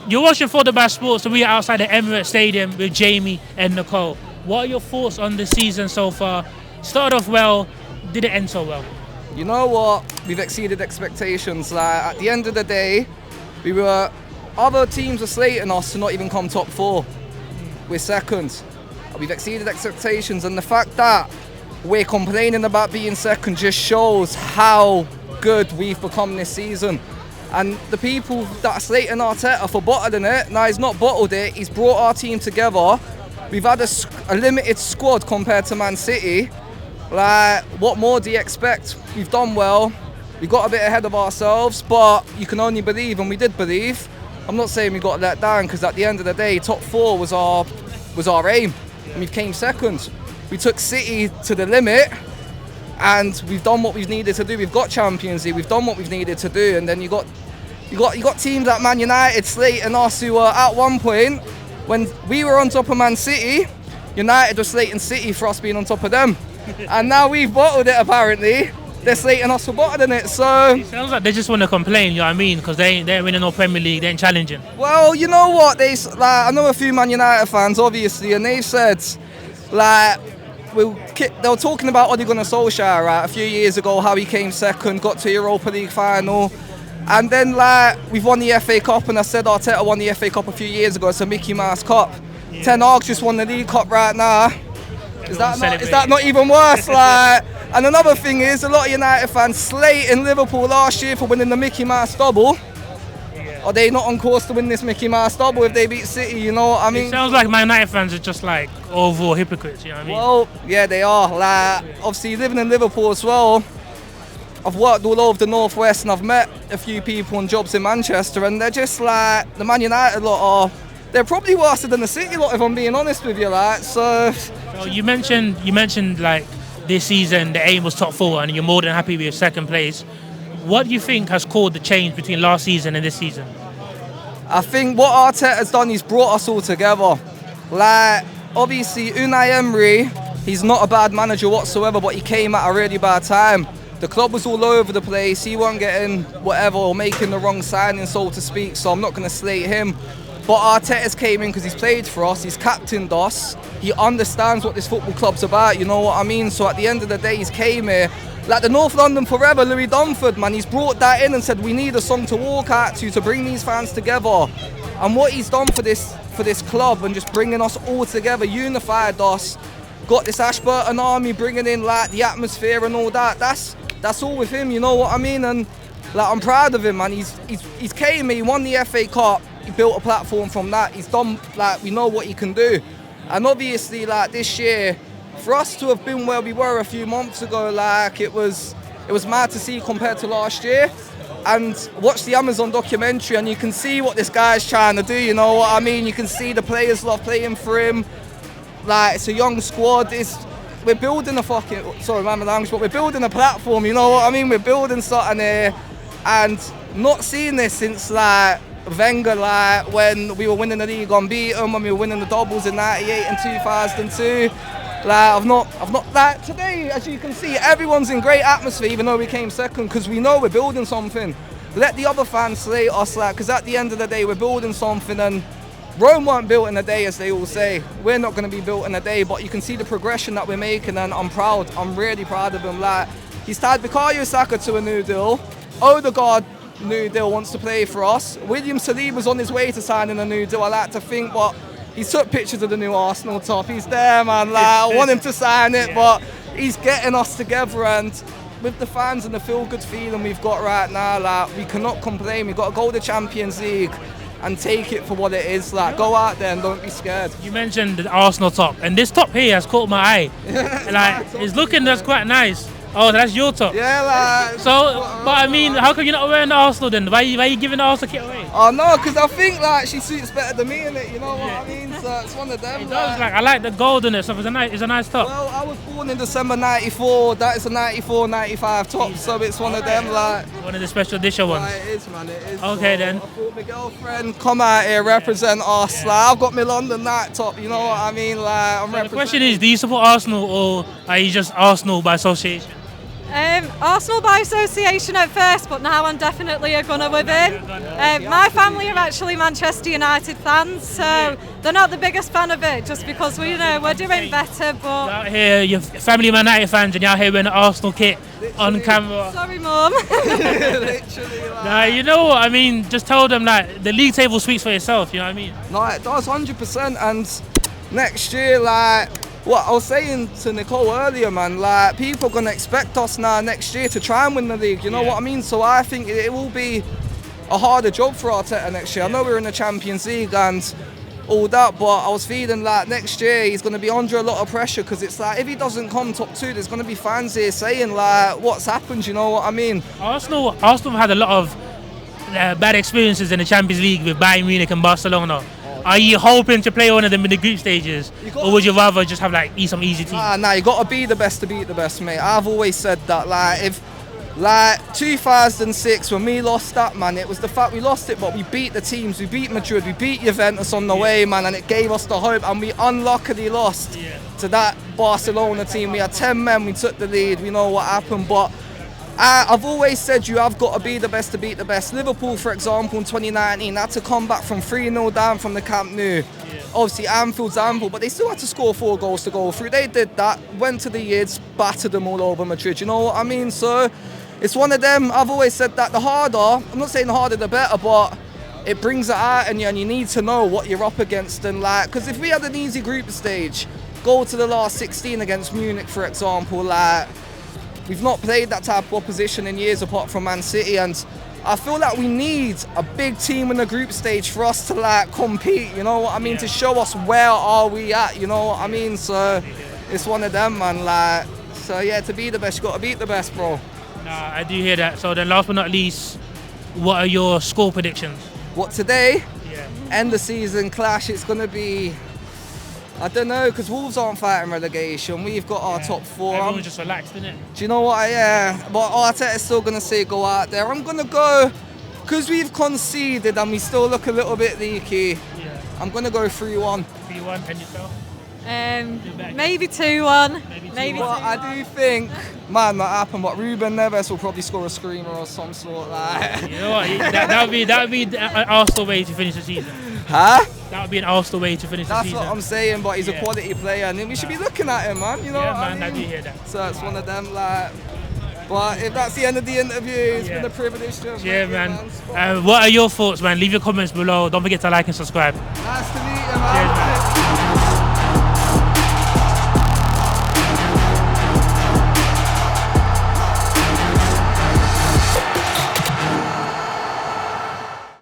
You're watching For the Best Sports, and we are outside the Emirates Stadium with Jamie and Nicole. What are your thoughts on the season so far? Started off well, did it end so well? You know what? We've exceeded expectations. Like, at the end of the day, other teams were slating us to not even come top four. We're second. We've exceeded expectations, and the fact that we're complaining about being second just shows how good we've become this season. And the people that are slating Arteta for bottling it, now he's not bottled it, he's brought our team together. We've had a limited squad compared to Man City. Like, what more do you expect? We've done well, we got a bit ahead of ourselves, but you can only believe, and we did believe. I'm not saying we got let down, because at the end of the day, top four was our aim, and we came second. We took City to the limit, and we've done what we've needed to do. We've got Champions League, we've done what we've needed to do, and then you got teams like Man United slating us, who were at one point, when we were on top of Man City, United was slating City for us being on top of them. And now we've bottled it, apparently. They're slating us for bottling it, so... It sounds like they just want to complain, you know what I mean? Because they ain't winning no Premier League, they ain't challenging. Well, you know what? I know a few Man United fans, obviously, and they've said, like, they were talking about Ole Gunnar Solskjaer, right, a few years ago, how he came second, got to Europa League final. And then, like, we've won the FA Cup, and I said Arteta won the FA Cup a few years ago. It's a Mickey Mouse Cup. Yeah. Ten Hag just won the League Cup right now. Is that not even worse? Like, and another thing is, a lot of United fans slating Liverpool last year for winning the Mickey Mouse double. Yeah. Are they not on course to win this Mickey Mouse double if they beat City? You know what I mean? It sounds like Man United fans are just like overall hypocrites. You know what I mean? Well, yeah, they are. Like, obviously living in Liverpool as well, I've worked all over the Northwest, and I've met a few people on jobs in Manchester, and they're just like, the Man United lot they're probably worse than the City lot, if I'm being honest with you, like, so you mentioned like this season the aim was top four, and you're more than happy with your second place. What do you think has caused the change between last season and this season? I think what Arteta's done, he's brought us all together. Like, obviously Unai Emery, he's not a bad manager whatsoever, but he came at a really bad time. The club was all over the place, he wasn't getting whatever, or making the wrong signing, so to speak, so I'm not going to slate him. But Arteta's came in because he's played for us, he's captained us, he understands what this football club's about, you know what I mean? So at the end of the day, he's came here, like the North London Forever, Louis Dunford, man, he's brought that in and said, we need a song to walk out to bring these fans together. And what he's done for this club, and just bringing us all together, unified us, got this Ashburton army, bringing in like the atmosphere and all that, that's all with him, you know what I mean? And like, I'm proud of him, man. He's came here, he won the FA Cup, he built a platform from that. He's done, like, we know what he can do. And obviously, like, this year, for us to have been where we were a few months ago, like, it was mad to see compared to last year. And watch the Amazon documentary, and you can see what this guy's trying to do, you know what I mean? You can see the players love playing for him. Like, it's a young squad. We're building sorry, man, my language, but we're building a platform, you know what I mean? We're building something here, and not seeing this since, like, Wenger, like, when we were winning the league unbeaten, when we were winning the doubles in 98 and 2002. Like, I've not, like, today, as you can see, everyone's in great atmosphere, even though we came second, because we know we're building something. Let the other fans slate us, like, because at the end of the day, we're building something, and Rome weren't built in a day, as they all say. We're not going to be built in a day, but you can see the progression that we're making, and I'm proud. I'm really proud of him. Like, he's tied Bukayo Saka to a new deal. Odegaard, new deal, wants to play for us. William Saliba's on his way to signing a new deal, I like to think, but he took pictures of the new Arsenal top. He's there, man. Like, I want him to sign it, but he's getting us together, and with the fans and the feel-good feeling we've got right now, like, we cannot complain. We've got to go to the Champions League and take it for what it is. Like, go out there and don't be scared. You mentioned the Arsenal top, and this top here has caught my eye. Like, it's looking, that's quite nice. Oh, that's your top. Yeah, like. So, but I mean, how come you're not wearing the Arsenal then? Why are you giving the Arsenal kit away? Oh no, because I think like she suits better than me in it. You know what I mean? So it's one of them. It does, like, I like the gold in it, so it's a nice top. Well, I was born in December '94. That is a '94, '95 top, so it's one of them, like. One of the special edition ones. It is, man. It is. Okay, then. I thought my girlfriend come out here, represent us. Like, I've got my London night top. You know what I mean? Like, I'm representing. The question is, do you support Arsenal, or are you just Arsenal by association? Arsenal by association at first, but now I'm definitely a Gunner within. My family are actually Manchester United fans, so they're not the biggest fan of it, just because we're doing better. But Out here, your family Man United fans, and you're out here wearing an Arsenal kit on camera. sorry, Mum. Literally, like. Nah, you know what I mean? Just tell them that the league table speaks for itself. You know what I mean? No, it does 100%. And next year, like what I was saying to Nicole earlier, man, like people are gonna expect us now next year to try and win the league. You know what I mean? So I think it will be a harder job for Arteta next year. I know we're in the Champions League and all that, but I was feeling like next year he's going to be under a lot of pressure, because it's like if he doesn't come top 2, there's going to be fans here saying like what's happened, you know what I mean? Arsenal had a lot of bad experiences in the Champions League with Bayern Munich and Barcelona. Are you hoping to play one of them in the group stages, or would you rather just have like some easy teams? Nah, you got to be the best to beat the best, mate. I've always said that. Like if 2006 when we lost that, man, it was the fact we lost it, but we beat the teams. We beat Madrid, we beat Juventus on the way, man, and it gave us the hope. And we unluckily lost to that Barcelona team. We had 10 men, we took the lead. We know what happened, but I've always said you have got to be the best to beat the best. Liverpool, for example, in 2019 had to come back from 3-0 down from the Camp Nou. Obviously, Anfield's Anfield, but they still had to score 4 goals to go through. They did that, went to the Yids, battered them all over Madrid. You know what I mean? So it's one of them. I've always said that the harder, I'm not saying the harder the better, but it brings it out in you, and you need to know what you're up against. And like, because if we had an easy group stage, go to the last 16 against Munich, for example, like, we've not played that type of opposition in years apart from Man City, and I feel like we need a big team in the group stage for us to like compete, you know what I mean, to show us where are we at, you know what I mean. So it's one of them, man. Like, so yeah, to be the best, you got to beat the best, bro. Nah, I do hear that. So then, last but not least, what are your score predictions? What today? Yeah. End the season clash. It's gonna be, I don't know, because Wolves aren't fighting relegation. We've got our top 4. Everyone's just relaxed, isn't it? Do you know what? Yeah, but Arteta's still going to say go out there. I'm going to go, because we've conceded and we still look a little bit leaky, I'm going to go 3-1. 3-1, and yourself? Maybe 2-1. Maybe But 2-1. I do think, man, that happened, but Ruben Neves will probably score a screamer or some sort. Like. You know what? That would be an Arsenal way to finish the season. Huh? That would be an Arsenal way to finish the That's season. what I'm saying, but he's a quality player, and we should be looking at him, man. You know Yeah, what man, I I mean? do hear that. So it's one of them, like. But if that's the end of the interview, it's been a privilege to have met Yeah, you, man. What are your thoughts, man? Leave your comments below. Don't forget to like and subscribe. Nice to meet you.